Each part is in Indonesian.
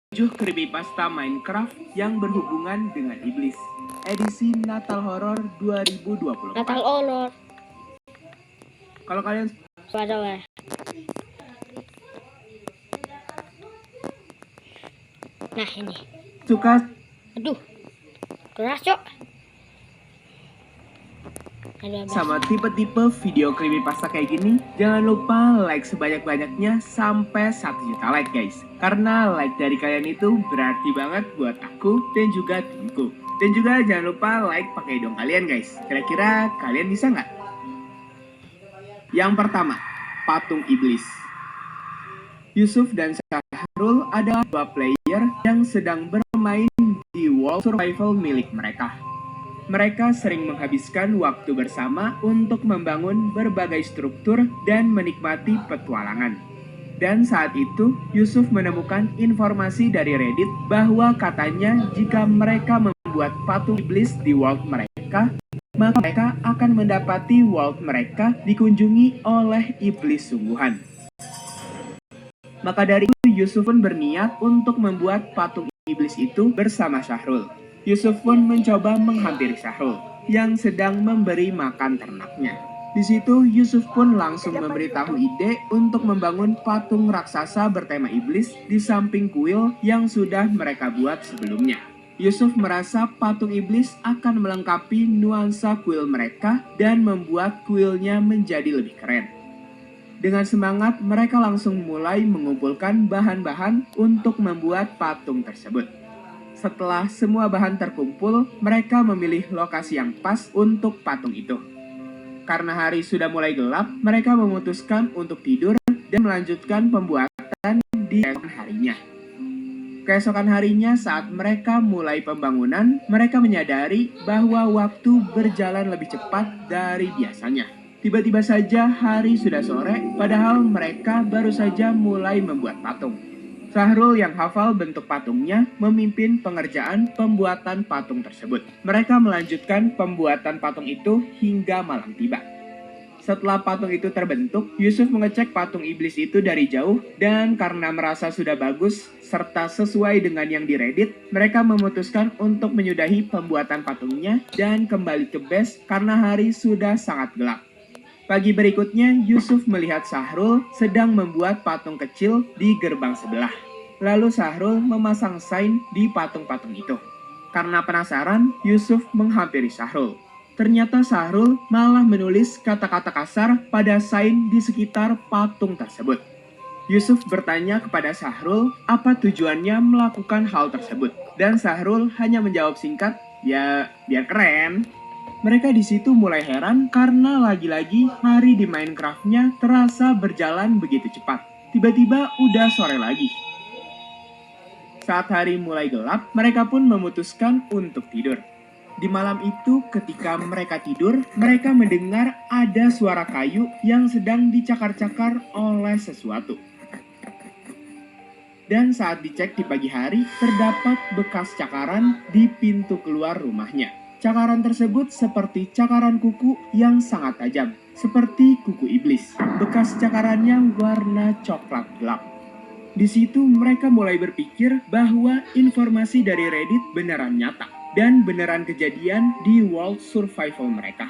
7 creepypasta Minecraft yang berhubungan dengan iblis. Edisi Natal Horor 2024. Natal Horor. Kalau kalian Waduh. Nah ini. suka Aduh. Keras cok. sama tipe-tipe video creepypasta kayak gini, jangan lupa like sebanyak-banyaknya sampai 1 juta like guys. Karena like dari kalian itu berarti banget buat aku dan juga timku. Dan juga jangan lupa like pakai hidung kalian guys. Kira-kira kalian bisa nggak? Yang pertama, patung iblis. Yusuf dan Syahrul adalah dua player yang sedang bermain di world survival milik mereka. Mereka sering menghabiskan waktu bersama untuk membangun berbagai struktur dan menikmati petualangan. Dan saat itu, Yusuf menemukan informasi dari Reddit bahwa katanya jika mereka membuat patung iblis di world mereka, maka mereka akan mendapati world mereka dikunjungi oleh iblis sungguhan. Maka dari itu, Yusuf pun berniat untuk membuat patung iblis itu bersama Syahrul. Yusuf pun mencoba menghampiri Syahrul yang sedang memberi makan ternaknya. Di situ Yusuf pun langsung memberitahu ide untuk membangun patung raksasa bertema iblis di samping kuil yang sudah mereka buat sebelumnya. Yusuf merasa patung iblis akan melengkapi nuansa kuil mereka dan membuat kuilnya menjadi lebih keren. Dengan semangat, mereka langsung mulai mengumpulkan bahan-bahan untuk membuat patung tersebut. Setelah semua bahan terkumpul, mereka memilih lokasi yang pas untuk patung itu. Karena hari sudah mulai gelap, mereka memutuskan untuk tidur dan melanjutkan pembuatan di keesokan harinya. Keesokan harinya saat mereka mulai pembangunan, mereka menyadari bahwa waktu berjalan lebih cepat dari biasanya. Tiba-tiba saja hari sudah sore, padahal mereka baru saja mulai membuat patung. Syahrul yang hafal bentuk patungnya memimpin pengerjaan pembuatan patung tersebut. Mereka melanjutkan pembuatan patung itu hingga malam tiba. Setelah patung itu terbentuk, Yusuf mengecek patung iblis itu dari jauh dan karena merasa sudah bagus serta sesuai dengan yang di Reddit, mereka memutuskan untuk menyudahi pembuatan patungnya dan kembali ke base karena hari sudah sangat gelap. Pagi berikutnya, Yusuf melihat Syahrul sedang membuat patung kecil di gerbang sebelah. Lalu Syahrul memasang sign di patung-patung itu. Karena penasaran, Yusuf menghampiri Syahrul. Ternyata Syahrul malah menulis kata-kata kasar pada sign di sekitar patung tersebut. Yusuf bertanya kepada Syahrul apa tujuannya melakukan hal tersebut. Dan Syahrul hanya menjawab singkat, ya biar keren. Mereka di situ mulai heran karena lagi-lagi hari di Minecraft-nya terasa berjalan begitu cepat. Tiba-tiba udah sore lagi. Saat hari mulai gelap, mereka pun memutuskan untuk tidur. Di malam itu ketika mereka tidur, mereka mendengar ada suara kayu yang sedang dicakar-cakar oleh sesuatu. Dan saat dicek di pagi hari, terdapat bekas cakaran di pintu keluar rumahnya. Cakaran tersebut seperti cakaran kuku yang sangat tajam, seperti kuku iblis. Bekas cakarannya warna coklat gelap. Di situ mereka mulai berpikir bahwa informasi dari Reddit beneran nyata dan beneran kejadian di world survival mereka.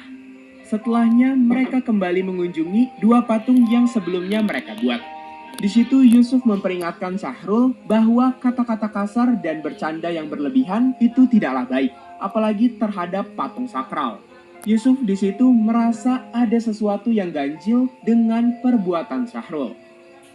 Setelahnya mereka kembali mengunjungi dua patung yang sebelumnya mereka buat. Di situ Yusuf memperingatkan Syahrul bahwa kata-kata kasar dan bercanda yang berlebihan itu tidaklah baik, apalagi terhadap patung sakral. Yusuf di situ merasa ada sesuatu yang ganjil dengan perbuatan Syahrul.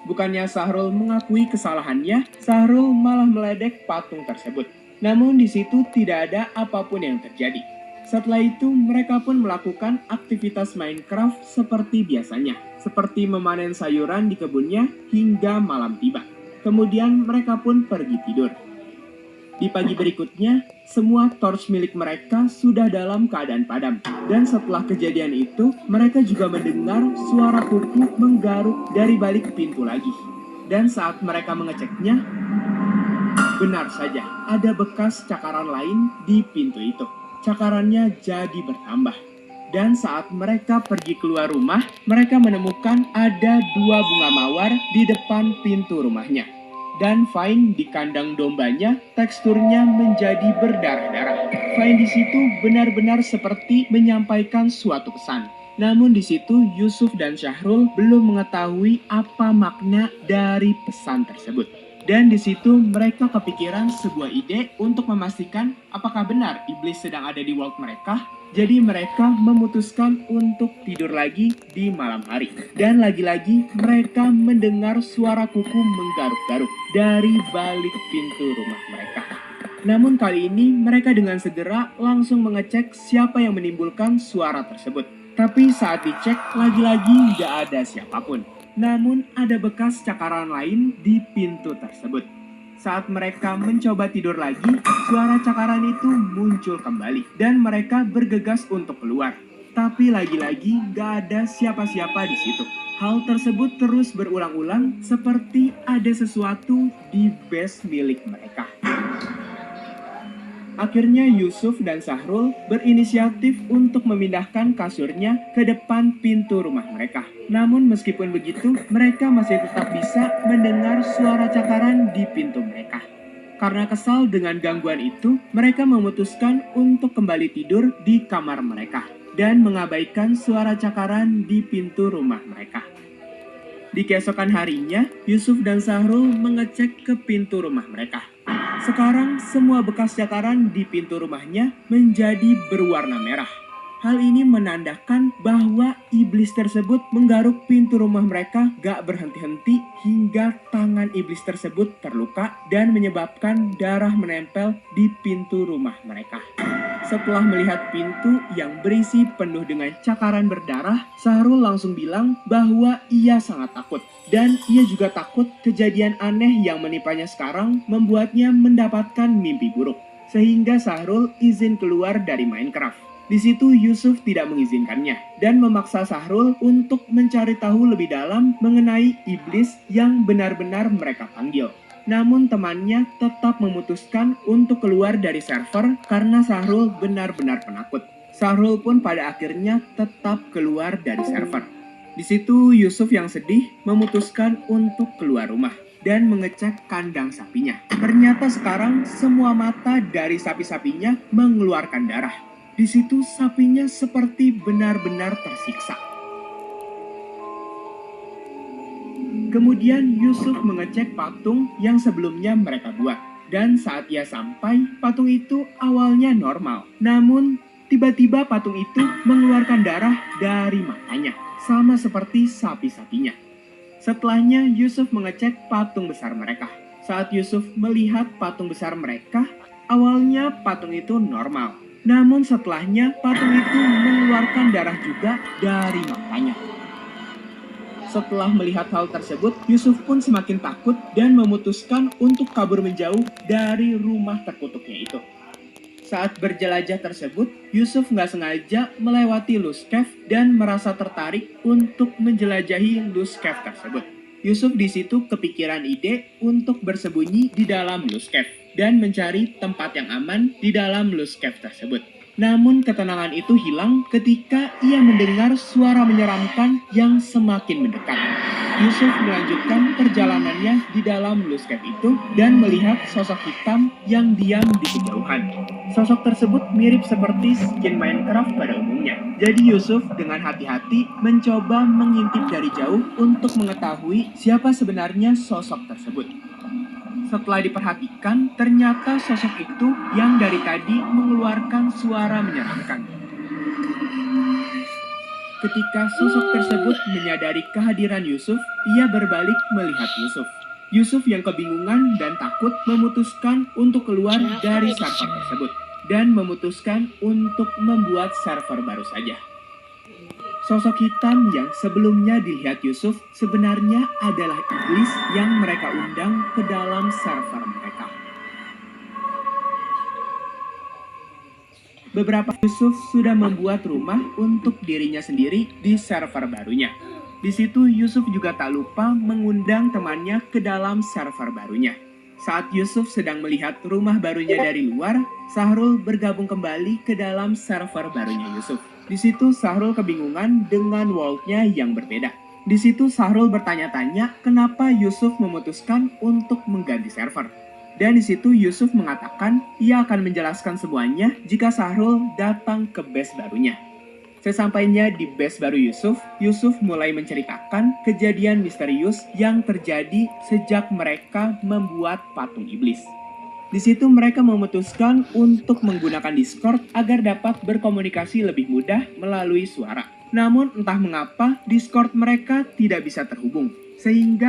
Bukannya Syahrul mengakui kesalahannya, Syahrul malah meledek patung tersebut. Namun di situ tidak ada apapun yang terjadi. Setelah itu mereka pun melakukan aktivitas Minecraft seperti biasanya, seperti memanen sayuran di kebunnya hingga malam tiba. Kemudian mereka pun pergi tidur. Di pagi berikutnya, semua torch milik mereka sudah dalam keadaan padam. Dan setelah kejadian itu, mereka juga mendengar suara kuku menggaruk dari balik pintu lagi. Dan saat mereka mengeceknya, benar saja ada bekas cakaran lain di pintu itu. Cakarannya jadi bertambah. Dan saat mereka pergi keluar rumah, mereka menemukan ada 2 bunga mawar di depan pintu rumahnya. dan Vine di kandang dombanya teksturnya menjadi berdarah-darah. Vine di situ benar-benar seperti menyampaikan suatu pesan. Namun di situ Yusuf dan Syahrul belum mengetahui apa makna dari pesan tersebut. Dan di situ mereka kepikiran sebuah ide untuk memastikan apakah benar iblis sedang ada di world mereka. Jadi mereka memutuskan untuk tidur lagi di malam hari. Dan lagi-lagi mereka mendengar suara kuku menggaruk-garuk dari balik pintu rumah mereka. Namun kali ini mereka dengan segera langsung mengecek siapa yang menimbulkan suara tersebut. Tapi saat dicek lagi-lagi nggak ada siapapun. Namun ada bekas cakaran lain di pintu tersebut. Saat mereka mencoba tidur lagi, suara cakaran itu muncul kembali dan mereka bergegas untuk keluar. Tapi lagi-lagi gak ada siapa-siapa di situ. Hal tersebut terus berulang-ulang seperti ada sesuatu di base milik mereka. Akhirnya Yusuf dan Syahrul berinisiatif untuk memindahkan kasurnya ke depan pintu rumah mereka. Namun meskipun begitu, mereka masih tetap bisa mendengar suara cakaran di pintu mereka. Karena kesal dengan gangguan itu, mereka memutuskan untuk kembali tidur di kamar mereka dan mengabaikan suara cakaran di pintu rumah mereka. Di keesokan harinya, Yusuf dan Syahrul mengecek ke pintu rumah mereka. Sekarang semua bekas cakaran di pintu rumahnya menjadi berwarna merah. Hal ini menandakan bahwa iblis tersebut menggaruk pintu rumah mereka gak berhenti-henti hingga tangan iblis tersebut terluka dan menyebabkan darah menempel di pintu rumah mereka. Setelah melihat pintu yang berisi penuh dengan cakaran berdarah, Syahrul langsung bilang bahwa ia sangat takut. Dan ia juga takut kejadian aneh yang menimpannya sekarang membuatnya mendapatkan mimpi buruk. Sehingga Syahrul izin keluar dari Minecraft. Di situ Yusuf tidak mengizinkannya dan memaksa Syahrul untuk mencari tahu lebih dalam mengenai iblis yang benar-benar mereka panggil. Namun temannya tetap memutuskan untuk keluar dari server karena Syahrul benar-benar penakut. Syahrul pun pada akhirnya tetap keluar dari server. Di situ Yusuf yang sedih memutuskan untuk keluar rumah dan mengecek kandang sapinya. Ternyata sekarang semua mata dari sapi-sapinya mengeluarkan darah. Di situ sapinya seperti benar-benar tersiksa. Kemudian Yusuf mengecek patung yang sebelumnya mereka buat. Dan saat ia sampai, patung itu awalnya normal. Namun, tiba-tiba patung itu mengeluarkan darah dari matanya. Sama seperti sapi-sapinya. Setelahnya, Yusuf mengecek patung besar mereka. Saat Yusuf melihat patung besar mereka, awalnya patung itu normal. Namun setelahnya, patung itu mengeluarkan darah juga dari matanya. Setelah melihat hal tersebut, Yusuf pun semakin takut dan memutuskan untuk kabur menjauh dari rumah terkutuknya itu. Saat berjelajah tersebut, Yusuf nggak sengaja melewati Lost Cave dan merasa tertarik untuk menjelajahi Lost Cave tersebut. Yusuf di situ kepikiran ide untuk bersembunyi di dalam Lost Cave dan mencari tempat yang aman di dalam Lost Cave tersebut. Namun ketenangan itu hilang ketika ia mendengar suara menyeramkan yang semakin mendekat. Yusuf melanjutkan perjalanannya di dalam Lost Cave itu dan melihat sosok hitam yang diam di kejauhan. Sosok tersebut mirip seperti skin Minecraft pada umumnya. Jadi Yusuf dengan hati-hati mencoba mengintip dari jauh untuk mengetahui siapa sebenarnya sosok tersebut. Setelah diperhatikan, ternyata sosok itu yang dari tadi mengeluarkan suara menyeramkan. Ketika sosok tersebut menyadari kehadiran Yusuf, ia berbalik melihat Yusuf. Yusuf yang kebingungan dan takut memutuskan untuk keluar dari server tersebut dan memutuskan untuk membuat server baru saja. Sosok hitam yang sebelumnya dilihat Yusuf sebenarnya adalah iblis yang mereka undang ke dalam server mereka. Beberapa Yusuf sudah membuat rumah untuk dirinya sendiri di server barunya. Di situ Yusuf juga tak lupa mengundang temannya ke dalam server barunya. Saat Yusuf sedang melihat rumah barunya dari luar, Syahrul bergabung kembali ke dalam server barunya Yusuf. Di situ Syahrul kebingungan dengan world-nya yang berbeda. Di situ Syahrul bertanya-tanya kenapa Yusuf memutuskan untuk mengganti server. Dan di situ Yusuf mengatakan ia akan menjelaskan semuanya jika Syahrul datang ke base barunya. Sesampainya di base baru Yusuf, Yusuf mulai menceritakan kejadian misterius yang terjadi sejak mereka membuat patung iblis. Di situ mereka memutuskan untuk menggunakan Discord agar dapat berkomunikasi lebih mudah melalui suara. Namun entah mengapa Discord mereka tidak bisa terhubung, sehingga